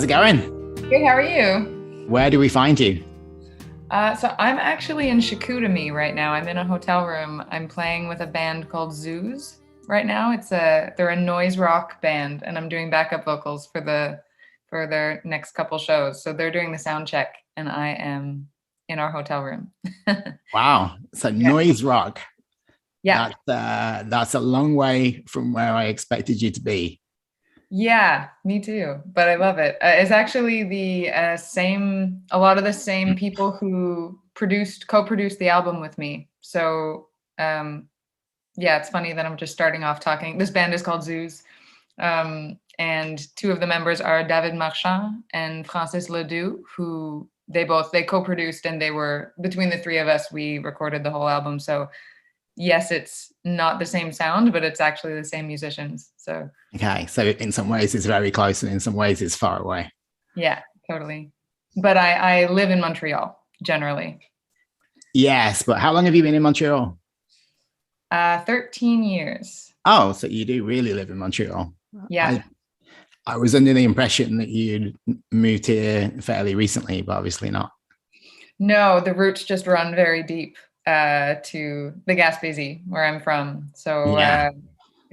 it going? Good, how are you? Where do we find you? So I'm actually in Chicoutimi right now. I'm in a hotel room. I'm playing with a band called Zoos right now. They're a noise rock band, and I'm doing backup vocals for their next couple shows. So they're doing the sound check, and I am in our hotel room. Wow, so Yeah. noise rock. Yeah. That's a long way from where I expected you to be. Yeah, me too. But I love it. It's actually a lot of the same people who co-produced the album with me. So yeah, it's funny that I'm just starting off talking. This band is called Zoos. And two of the members are David Marchand and Francis Ledoux, who they co-produced, and they were, between the three of us, we recorded the whole album. So yes, it's not the same sound, but it's actually the same musicians. So okay, so in some ways it's very close, and in some ways it's far away. Yeah, totally. But I live in Montreal generally. Yes, but how long have you been in Montreal? 13 years. Oh, so you do really live in Montreal. Yeah. I was under the impression that you'd moved here fairly recently, but obviously not. No, the roots just run very deep to the Gaspésie, where I'm from. So Yeah.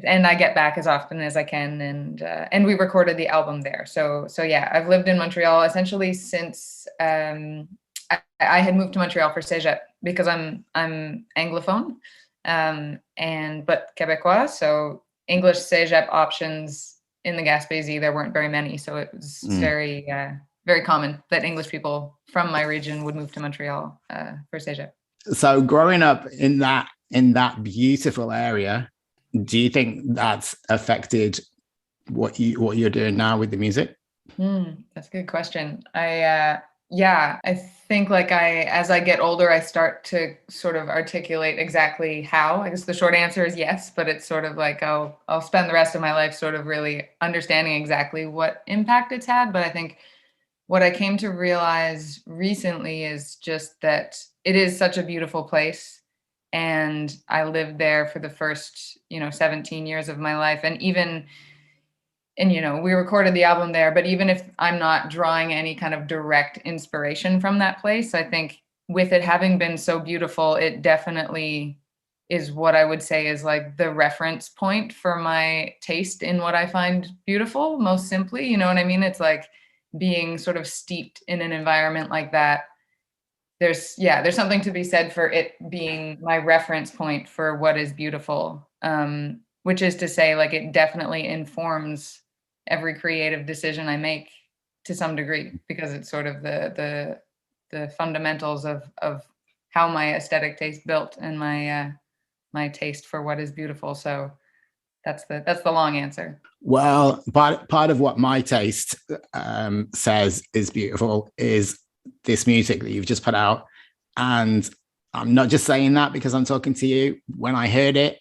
And I get back as often as I can, and we recorded the album there. So yeah, I've lived in Montreal essentially since I had moved to Montreal for Cégep, because I'm Anglophone, but Québécois. So English Cégep options in the Gaspésie, there weren't very many. So it was very common that English people from my region would move to Montreal for Cégep. So growing up in that beautiful area, do you think that's affected what you're doing now with the music? That's a good question. I think as I get older, I start to sort of articulate exactly how. I guess the short answer is yes, but it's sort of like I'll spend the rest of my life sort of really understanding exactly what impact it's had. But I think what I came to realize recently is just that it is such a beautiful place. And I lived there for the first, 17 years of my life. And we recorded the album there, but even if I'm not drawing any kind of direct inspiration from that place, I think with it having been so beautiful, it definitely is what I would say is like the reference point for my taste in what I find beautiful, most simply. You know what I mean? It's like being sort of steeped in an environment like that. There's something to be said for it being my reference point for what is beautiful, which is to say, like, it definitely informs every creative decision I make to some degree, because it's sort of the fundamentals of how my aesthetic taste built, and my taste for what is beautiful. So that's the long answer. Well, part of what my taste says is beautiful is this music that you've just put out. And I'm not just saying that because I'm talking to you. When I heard it,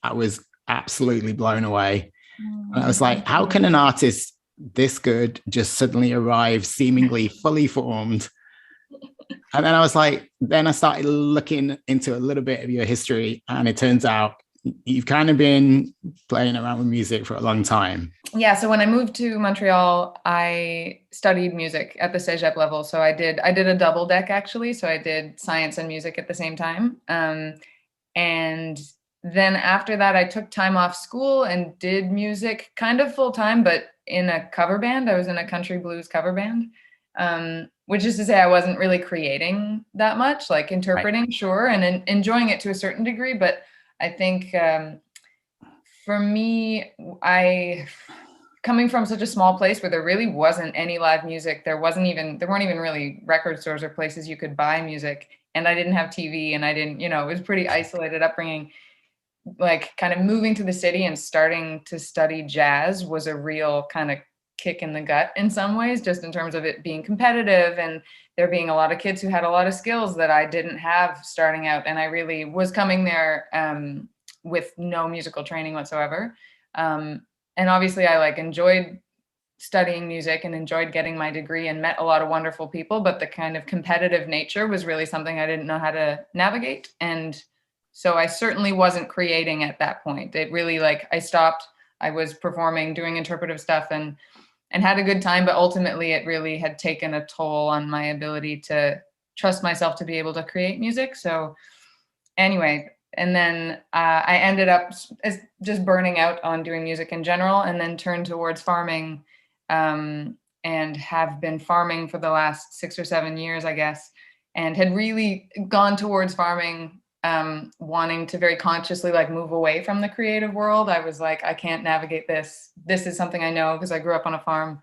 I was absolutely blown away. And I was like, how can an artist this good just suddenly arrive seemingly fully formed? And then I started looking into a little bit of your history, and it turns out you've kind of been playing around with music for a long time. Yeah. So when I moved to Montreal, I studied music at the Cégep level. So I did a double deck, actually. So I did science and music at the same time. And then after that, I took time off school and did music kind of full time, but in a cover band. I was in a country blues cover band, which is to say I wasn't really creating that much, like interpreting, right. Sure, and enjoying it to a certain degree. But I think for me, coming from such a small place where there really wasn't any live music, there weren't even really record stores or places you could buy music, and I didn't have TV, and I didn't, it was pretty isolated upbringing. Like, kind of moving to the city and starting to study jazz was a real kind of kick in the gut in some ways, just in terms of it being competitive and there being a lot of kids who had a lot of skills that I didn't have starting out. And I really was coming there with no musical training whatsoever. And obviously I enjoyed studying music and enjoyed getting my degree and met a lot of wonderful people, but the kind of competitive nature was really something I didn't know how to navigate. And so I certainly wasn't creating at that point. It really, I stopped. I was performing, doing interpretive stuff, and had a good time, but ultimately it really had taken a toll on my ability to trust myself to be able to create music. So anyway, and then I ended up as just burning out on doing music in general, and then turned towards farming, and have been farming for the last 6 or 7 years, I guess, and had really gone towards farming, wanting to very consciously like move away from the creative world. I was like, I can't navigate this. This is something I know because I grew up on a farm,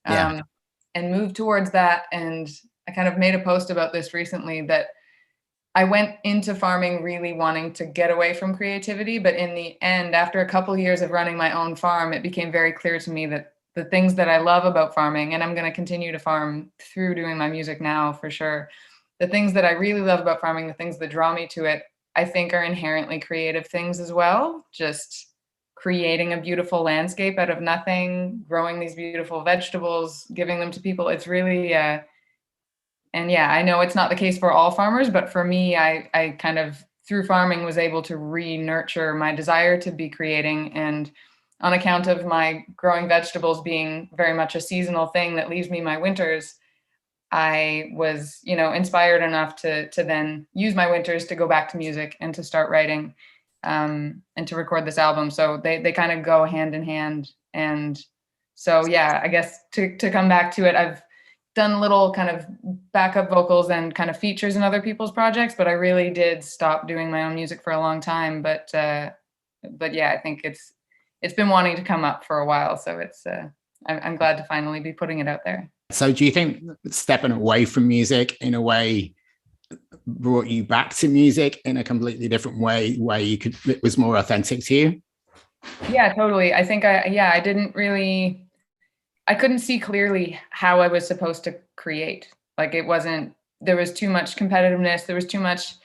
Yeah. and moved towards that. And I kind of made a post about this recently, that I went into farming really wanting to get away from creativity, but in the end, after a couple of years of running my own farm, it became very clear to me that the things that I love about farming, and I'm going to continue to farm through doing my music now for sure, the things that I really love about farming, the things that draw me to it, I think are inherently creative things as well. Just creating a beautiful landscape out of nothing, growing these beautiful vegetables, giving them to people. It's really, and yeah, I know it's not the case for all farmers, but for me, I kind of through farming was able to re-nurture my desire to be creating. And on account of my growing vegetables being very much a seasonal thing that leaves me my winters, I was, inspired enough to then use my winters to go back to music and to start writing, and to record this album. So they kind of go hand in hand. And so, yeah, I guess to come back to it, I've done little kind of backup vocals and kind of features in other people's projects, but I really did stop doing my own music for a long time. But yeah, I think it's been wanting to come up for a while. So I'm glad to finally be putting it out there. So do you think stepping away from music in a way brought you back to music in a completely different way, where it was more authentic to you? Yeah, totally. I think I couldn't see clearly how I was supposed to create. Like there was too much competitiveness. There was too much,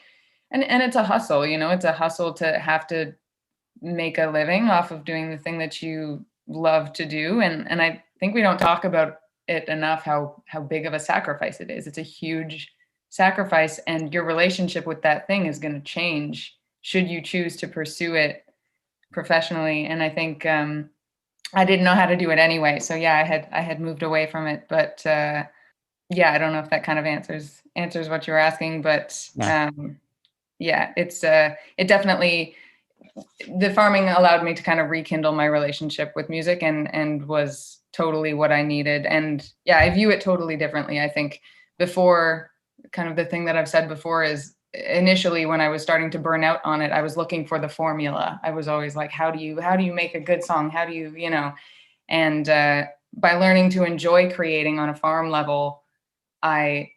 and it's a hustle, it's a hustle to have to make a living off of doing the thing that you love to do. And I think we don't talk about it enough, how big of a sacrifice it is. It's a huge sacrifice, and your relationship with that thing is going to change should you choose to pursue it professionally. And I think, I didn't know how to do it anyway. So yeah, I had moved away from it, but yeah, I don't know if that kind of answers what you're asking, but Yeah. yeah, it definitely, the farming allowed me to kind of rekindle my relationship with music, and was totally what I needed. And yeah, I view it totally differently. I think before, kind of the thing that I've said before is, initially when I was starting to burn out on it, I was looking for the formula. I was always like, how do you make a good song? How do you, and by learning to enjoy creating on a farm level, I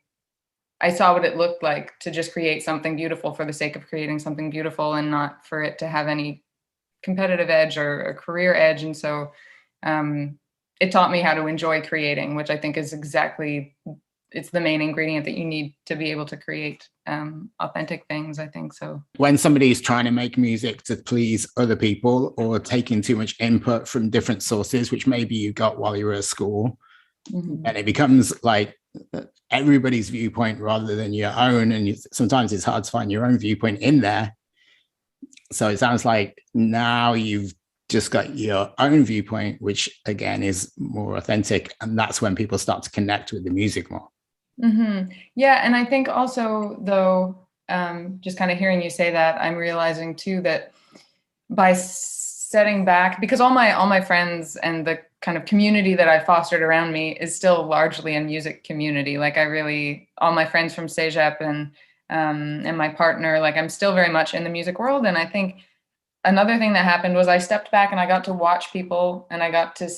saw what it looked like to just create something beautiful for the sake of creating something beautiful, and not for it to have any competitive edge or a career edge. And so it taught me how to enjoy creating, which I think is it's the main ingredient that you need to be able to create authentic things, I think. So when somebody's trying to make music to please other people, or taking too much input from different sources, which maybe you got while you were at school, and it becomes like everybody's viewpoint rather than your own, and sometimes it's hard to find your own viewpoint in there. So it sounds like now you've just got your own viewpoint, which again is more authentic, and that's when people start to connect with the music more. Yeah, and I think also, though, just kind of hearing you say that, I'm realizing too that by setting back, because all my friends and the kind of community that I fostered around me is still largely a music community. Like all my friends from Cégep and my partner, like I'm still very much in the music world. And I think another thing that happened was I stepped back and I got to watch people, and I got to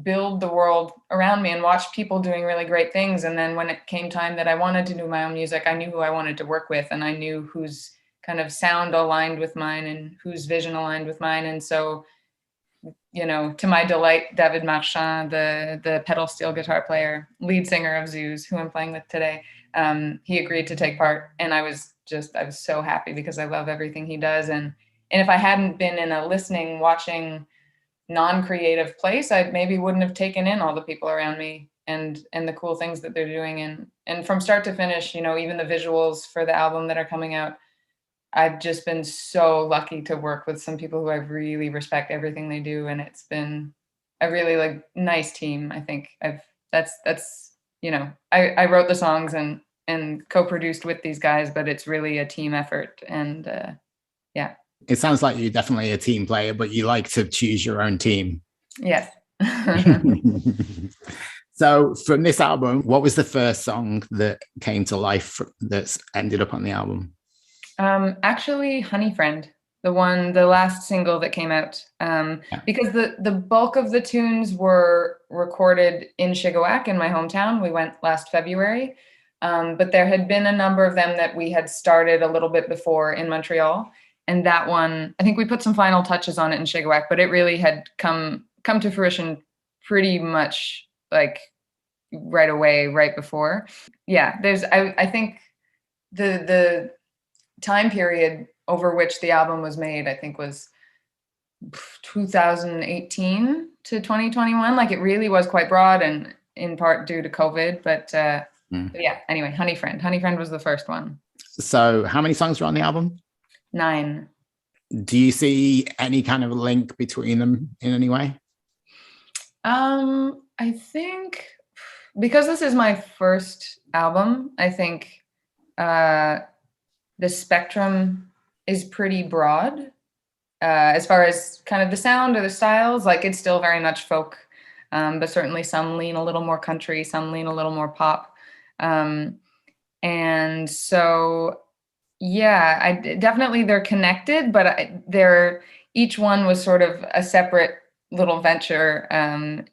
build the world around me and watch people doing really great things. And then when it came time that I wanted to do my own music, I knew who I wanted to work with, and I knew whose kind of sound aligned with mine and whose vision aligned with mine. And so, to my delight, David Marchand, the pedal steel guitar player, lead singer of Zoos, who I'm playing with today, he agreed to take part. And I was so happy, because I love everything he does. And if I hadn't been in a listening, watching, non-creative place, I maybe wouldn't have taken in all the people around me and the cool things that they're doing. And from start to finish, even the visuals for the album that are coming out, I've just been so lucky to work with some people who I really respect everything they do. And it's been really like nice team. I think that's I wrote the songs and co-produced with these guys, but it's really a team effort. And yeah. It sounds like you're definitely a team player, but you like to choose your own team. Yes. So from this album, what was the first song that came to life that's ended up on the album? Actually, Honey Friend, the last single that came out, because the bulk of the tunes were recorded in Shigawake, in my hometown. We went last February, but there had been a number of them that we had started a little bit before in Montreal. And that one, I think we put some final touches on it in Shigawake, but it really had come to fruition pretty much like right away, right before. Yeah, I think the time period over which the album was made, I think, was 2018 to 2021. Like, it really was quite broad, and in part due to COVID. But yeah, anyway, Honey Friend was the first one. So how many songs were on the album? 9. Do you see any kind of link between them in any way? I think because this is my first album, I think the spectrum is pretty broad as far as kind of the sound or the styles. Like, it's still very much folk, but certainly some lean a little more country, some lean a little more pop. And so, yeah, definitely they're connected, but each one was sort of a separate little venture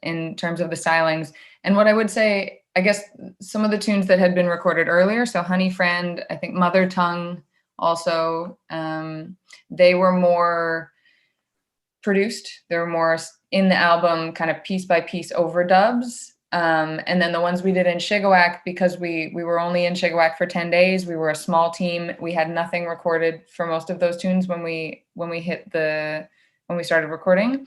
in terms of the stylings. And what I would say, I guess, some of the tunes that had been recorded earlier, so Honey Friend, I think Mother Tongue also, they were more produced. They were more in the album, kind of piece by piece overdubs. And then the ones we did in Shigawake, because we were only in Shigawake for 10 days, we were a small team. We had nothing recorded for most of those tunes when we started recording.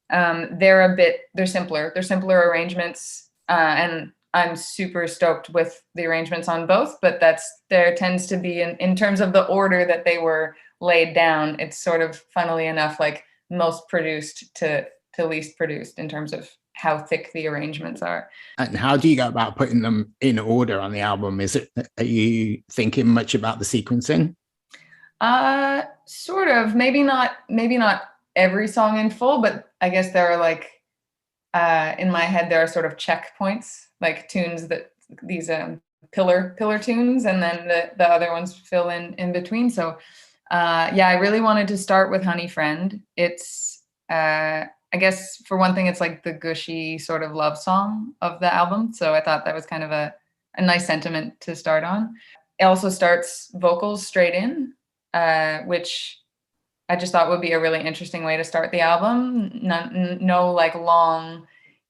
They're simpler. They're simpler arrangements, and I'm super stoked with the arrangements on both. But there tends to be in terms of the order that they were laid down. It's sort of, funnily enough, like most produced to least produced in terms of how thick the arrangements are. And how do you go about putting them in order on the album? Are you thinking much about the sequencing? Sort of. Maybe not every song in full, but I guess there are like in my head there are sort of checkpoints, like tunes that these pillar tunes, and then the other ones fill in between. So yeah, I really wanted to start with Honey Friend. It's I guess for one thing, it's like the gushy sort of love song of the album. So I thought that was kind of a nice sentiment to start on. It also starts vocals straight in, which I just thought would be a really interesting way to start the album. No like long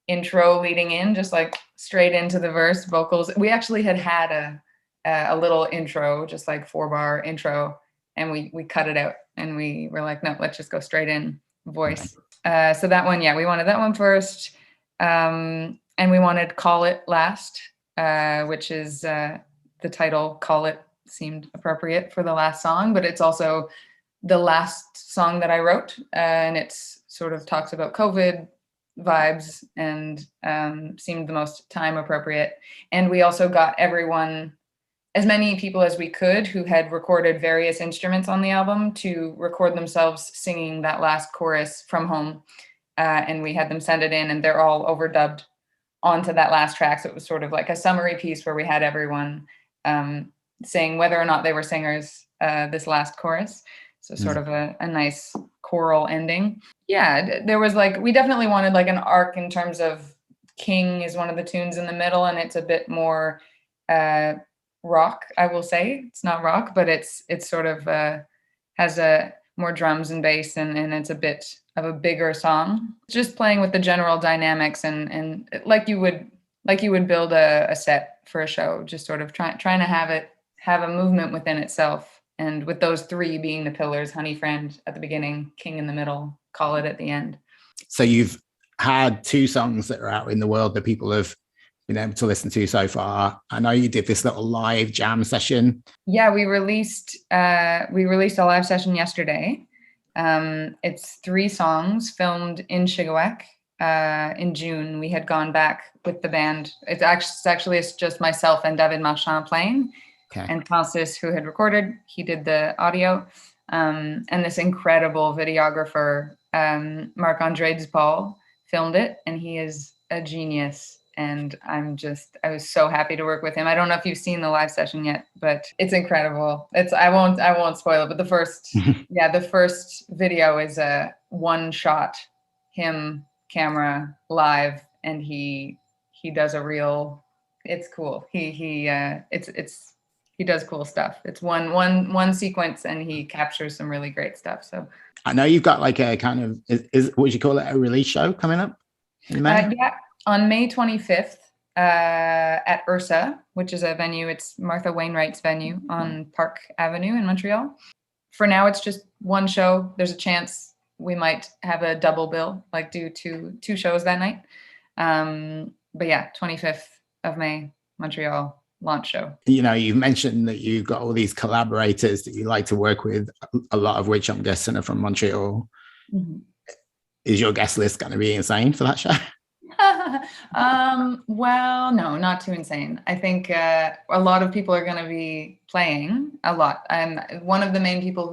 intro leading in, just like straight into the verse vocals. We actually had a little intro, just like 4-bar intro, and we cut it out and we were like, no, let's just go straight in voice. So that one, yeah, we wanted that one first. And we wanted Call It last, which is the title Call It seemed appropriate for the last song, but it's also the last song that I wrote. And it's sort of talks about COVID vibes and seemed the most time appropriate. And we also got as many people as we could who had recorded various instruments on the album to record themselves singing that last chorus from home. And we had them send it in, and they're all overdubbed onto that last track. So it was sort of like a summary piece where we had everyone sing, whether or not they were singers, this last chorus. So sort of a nice choral ending. Yeah, there was like, we definitely wanted like an arc in terms of King is one of the tunes in the middle, and it's a bit more rock, I will say. It's not rock, but it's sort of has a more drums and bass, and it's a bit of a bigger song. Just playing with the general dynamics and like you would build a set for a show, just sort of trying to have a movement within itself. And with those 3 being the pillars: Honey Friend at the beginning, King in the middle, Call It at the end. So you've had 2 songs that are out in the world that people have been able to listen to so far. I know you did this little live jam session. Yeah, we released a live session yesterday. It's 3 songs filmed in Shigawake. in June. We had gone back with the band. It's just myself and David Marchand playing, and Francis, who had recorded, he did the audio, and this incredible videographer, Marc-André Dupol, filmed it, and he is a genius. And I was so happy to work with him. I don't know if you've seen the live session yet, but it's incredible. I won't spoil it, but the first video is a one shot, him, camera, live, and he does it's cool. He does cool stuff. It's one sequence, and he captures some really great stuff. So I know you've got like a kind of, what would you call it, a release show coming up in May? Yeah. On May 25th at Ursa, which is a venue. It's Martha Wainwright's venue on Park Avenue in Montreal. For now, it's just one show. There's a chance we might have a double bill, like do two shows that night. But yeah, 25th of May, Montreal launch show. You mentioned that you've got all these collaborators that you like to work with, a lot of which I'm guessing are from Montreal. Mm-hmm. Is your guest list going to be insane for that show? Well, no, not too insane. I think a lot of people are going to be playing a lot. And one of the main people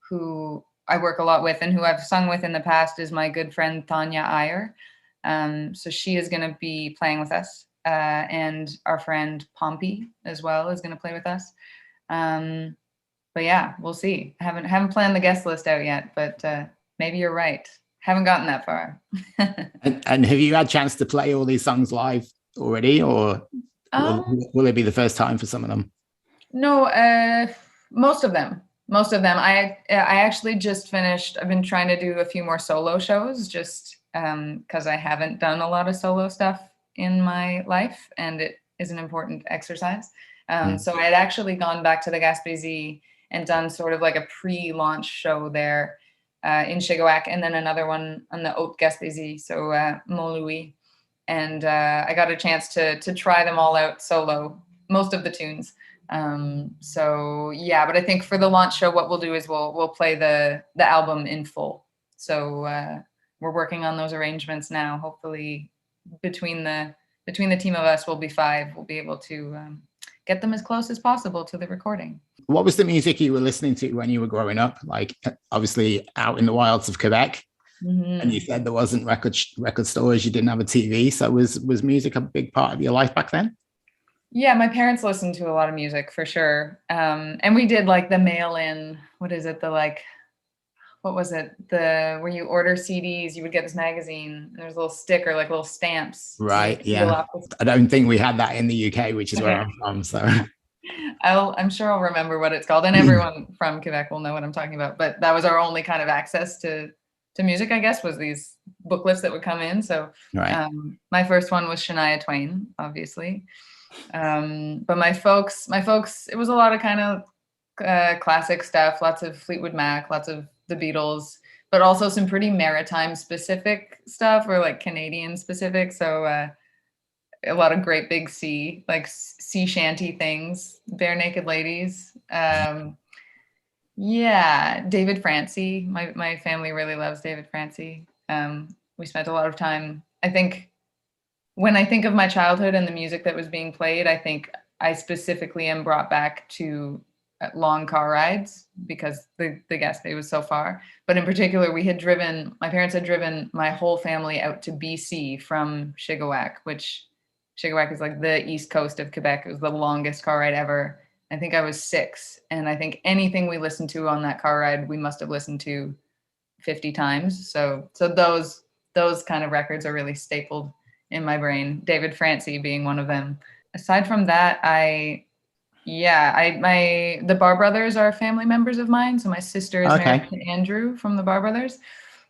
who I work a lot with and who I've sung with in the past is my good friend Thanya Iyer. So she is going to be playing with us, and our friend Pompey as well is going to play with us. But yeah, we'll see. I haven't planned the guest list out yet, but maybe you're right. Haven't gotten that far. and have you had a chance to play all these songs live already, or will it be the first time for some of them? No, most of them. I actually just finished. I've been trying to do a few more solo shows, just because I haven't done a lot of solo stuff in my life, and it is an important exercise. So I had actually gone back to the Gaspésie and done sort of like a pre-launch show there. In Shigawake, and then another one on the Haute Gaspésie, so Mont-Louis. And I got a chance to try them all out solo, most of the tunes. So yeah, but I think for the launch show, what we'll do is we'll play the album in full. So we're working on those arrangements now. Hopefully between the team of us, we'll be 5. We'll be able to get them as close as possible to the recording. What was the music you were listening to when you were growing up? Like, obviously out in the wilds of Quebec, and you said there wasn't record stores, you didn't have a TV. So was music a big part of your life back then? Yeah, my parents listened to a lot of music for sure. And we did like the mail-in, what was it? Where you order CDs, you would get this magazine, and there's a little sticker, like little stamps. Right, yeah. I don't think we had that in the UK, which is where I'm from, so... I'm sure I'll remember what it's called, and everyone from Quebec will know what I'm talking about. But that was our only kind of access to music, I guess, was these booklets that would come in. So right. My first one was Shania Twain, obviously. But my folks, it was a lot of kind of classic stuff, lots of Fleetwood Mac, lots of the Beatles, but also some pretty maritime specific stuff, or like Canadian specific. So a lot of Great Big Sea, like sea shanty things, Bare Naked Ladies. Yeah, David Francie. My family really loves David Francie. We spent a lot of time. I think when I think of my childhood and the music that was being played, I think I specifically am brought back to long car rides because the Gaspé was so far. But in particular, my parents had driven my whole family out to BC from Shigawake, which Shigawake is like the east coast of Quebec. It was the longest car ride ever. I think I was 6. And I think anything we listened to on that car ride, we must have listened to 50 times. So those kind of records are really stapled in my brain. David Francie being one of them. Aside from that, the Bar Brothers are family members of mine. So my sister is married to Andrew from the Bar Brothers.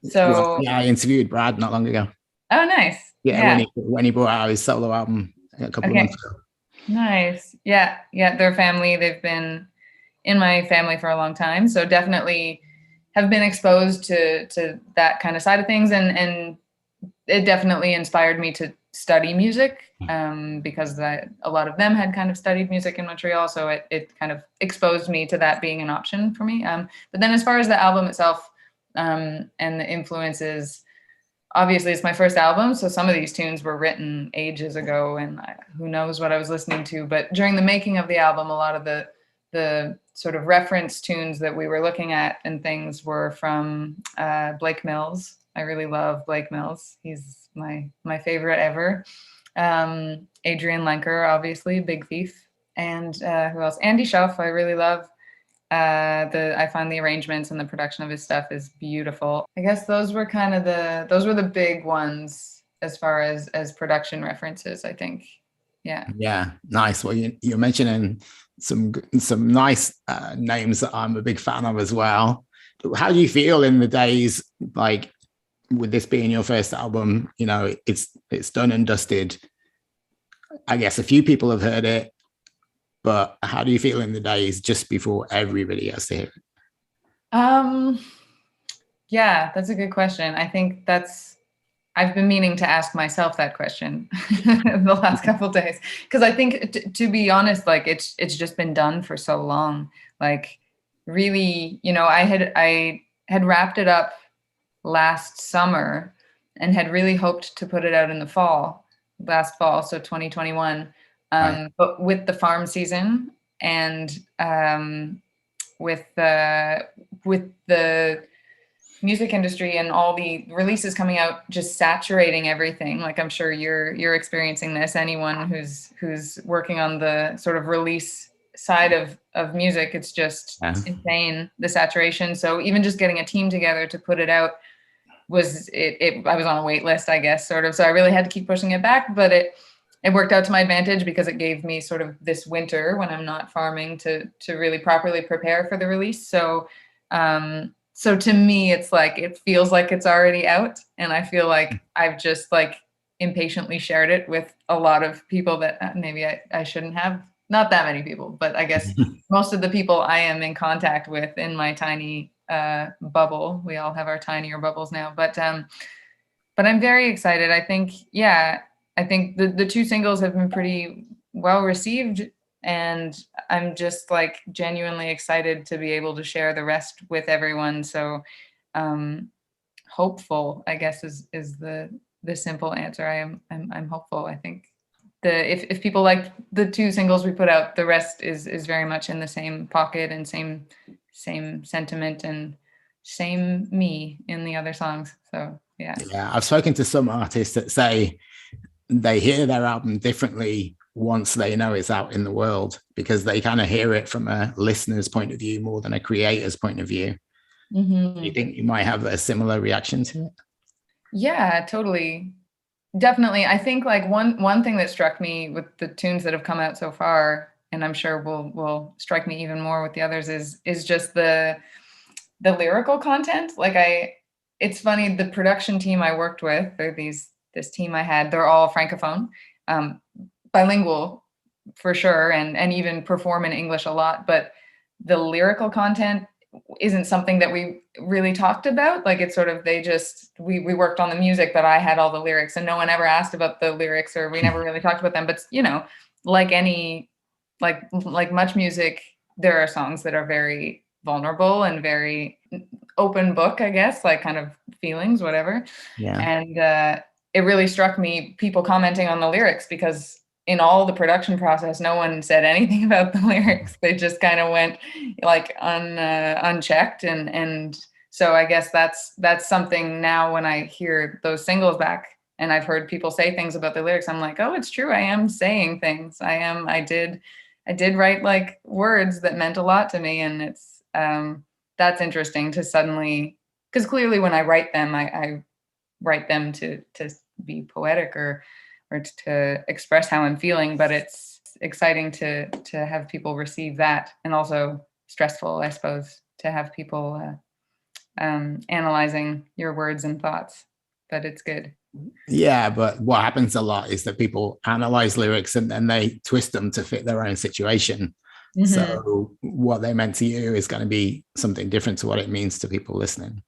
So yeah, I interviewed Brad not long ago. Oh, nice. Yeah. When he brought out his solo album a couple of months ago. Nice. Yeah. Their family, they've been in my family for a long time. So definitely have been exposed to that kind of side of things. And it definitely inspired me to study music because a lot of them had kind of studied music in Montreal. So it kind of exposed me to that being an option for me. But then as far as the album itself and the influences, obviously it's my first album, so some of these tunes were written ages ago, and who knows what I was listening to. But during the making of the album, a lot of the sort of reference tunes that we were looking at and things were from Blake Mills. I really love Blake Mills. He's my favorite ever. Adrian Lenker, obviously, Big Thief, and who else? Andy Schauf, I really love. I find the arrangements and the production of his stuff is beautiful. I guess those were the big ones as far as production references, I think. Yeah, nice. Well, you're mentioning some nice names that I'm a big fan of as well. How do you feel in the days, like, with this being your first album? You know, it's done and dusted. I guess a few people have heard it, but how do you feel in the days just before everybody has to hear it? Yeah, that's a good question. I think I've been meaning to ask myself that question the last couple of days, because I think to be honest, like it's just been done for so long. Like, really, you know, I had wrapped it up last summer and had really hoped to put it out in the last fall, so 2021. Right. But with the farm season and with the music industry and all the releases coming out just saturating everything, like I'm sure you're experiencing this, anyone who's working on the sort of release side of music, it's just insane, the saturation. So even just getting a team together to put it out I was on a wait list, I guess, sort of. So I really had to keep pushing it back, but it worked out to my advantage because it gave me sort of this winter when I'm not farming to really properly prepare for the release. So so to me, it's like, it feels like it's already out, and I feel like I've just like impatiently shared it with a lot of people that maybe I shouldn't have. Not that many people, but I guess most of the people I am in contact with in my tiny bubble. We all have our tinier bubbles now, but I'm very excited. I think, I think the two singles have been pretty well received, and I'm just like genuinely excited to be able to share the rest with everyone. So hopeful, I guess, is the simple answer. I'm hopeful. I think if people like the two singles we put out, the rest is very much in the same pocket and same sentiment and same me in the other songs. So yeah. I've spoken to some artists that say they hear their album differently once they know it's out in the world, because they kind of hear it from a listener's point of view more than a creator's point of view. Mm-hmm. You think you might have a similar reaction to it? Yeah, totally. Definitely. I think like one thing that struck me with the tunes that have come out so far, and I'm sure will strike me even more with the others, is just the lyrical content. Like it's funny, the production team I worked with, or this team I had, they're all Francophone, bilingual for sure, and even perform in English a lot. But the lyrical content isn't something that we really talked about. Like, it's sort of, we worked on the music, but I had all the lyrics, and no one ever asked about the lyrics, or we never really talked about them. But, you know, like much music, there are songs that are very vulnerable and very open book, I guess, like kind of feelings, whatever. Yeah. And it really struck me, people commenting on the lyrics, because in all the production process, no one said anything about the lyrics. They just kind of went like unchecked. And so I guess that's something now when I hear those singles back and I've heard people say things about the lyrics, I'm like, oh, it's true. I am saying things. I did write like words that meant a lot to me. And it's, that's interesting to suddenly, because clearly when I write them, I write them to be poetic or to express how I'm feeling, but it's exciting to have people receive that, and also stressful, I suppose, to have people analyzing your words and thoughts, but it's good. Yeah, but what happens a lot is that people analyze lyrics and then they twist them to fit their own situation. Mm-hmm. So what they meant to you is going to be something different to what it means to people listening.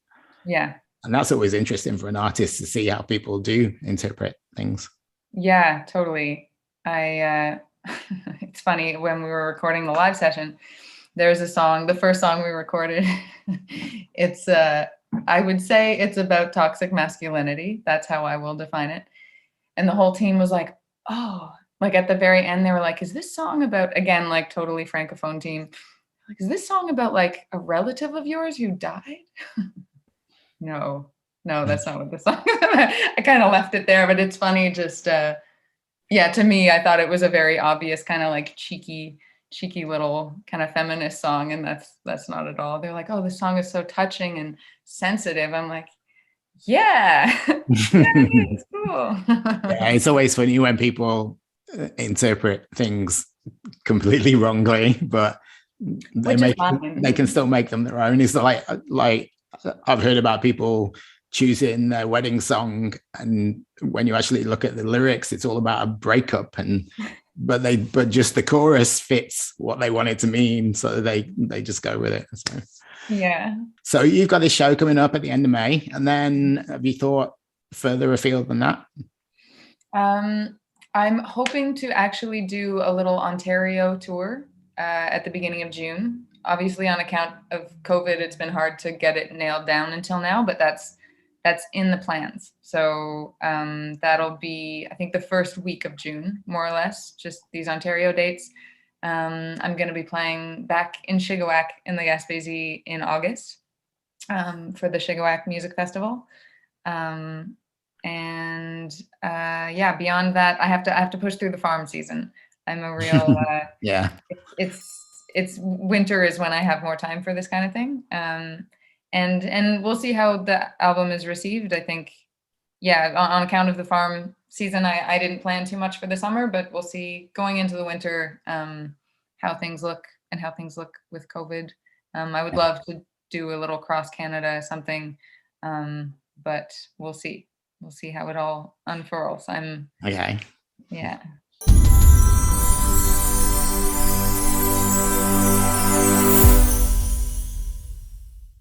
Yeah. And that's always interesting for an artist to see how people do interpret things. Yeah, totally. It's funny, when we were recording the live session, there's a song, the first song we recorded, it's I would say it's about toxic masculinity. That's how I will define it. And the whole team was like, oh, like at the very end, they were like, is this song about, again, like totally francophone team, like, is this song about like a relative of yours who died? No, that's not what the song is about. I kind of left it there, but it's funny. Just, yeah, to me, I thought it was a very obvious kind of like cheeky little kind of feminist song. And that's not at all. They're like, oh, this song is so touching and sensitive. I'm like, yeah, it's cool. Yeah, it's always funny when people interpret things completely wrongly, but they can still make them their own. It's like I've heard about people choosing their wedding song, and when you actually look at the lyrics, it's all about a breakup, but just the chorus fits what they want it to mean, so they just go with it. So. Yeah. So you've got this show coming up at the end of May, and then have you thought further afield than that? I'm hoping to actually do a little Ontario tour at the beginning of June. Obviously, on account of COVID, it's been hard to get it nailed down until now, but that's in the plans. So that'll be, I think, the first week of June, more or less, just these Ontario dates. I'm going to be playing back in Shigawake in the Gaspésie in August for the Shigawake Music Festival. And yeah, beyond that, I have to push through the farm season. I'm a real yeah. It's winter is when I have more time for this kind of thing. And we'll see how the album is received. I think, yeah, on account of the farm season, I didn't plan too much for the summer, but we'll see going into the winter how things look and how things look with COVID. I would love to do a little cross Canada something, but we'll see. We'll see how it all unfurls. Okay. Yeah.